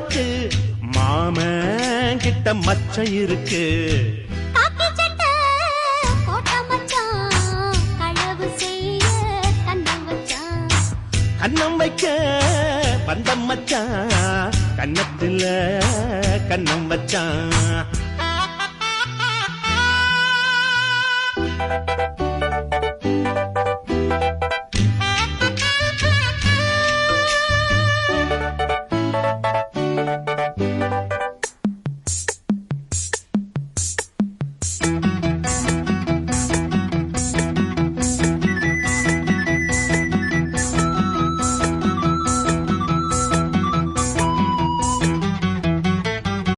உனக்கு மாமன் கிட்ட மச்சம் இருக்கு. காக்கி சட்டை போட்ட மச்சான் களவு செய்ய கண்ணம் வச்சான். கண்ணம் வைக்க பந்தம் மச்சான் கன்னத்துல கண்ணம் வச்சான்.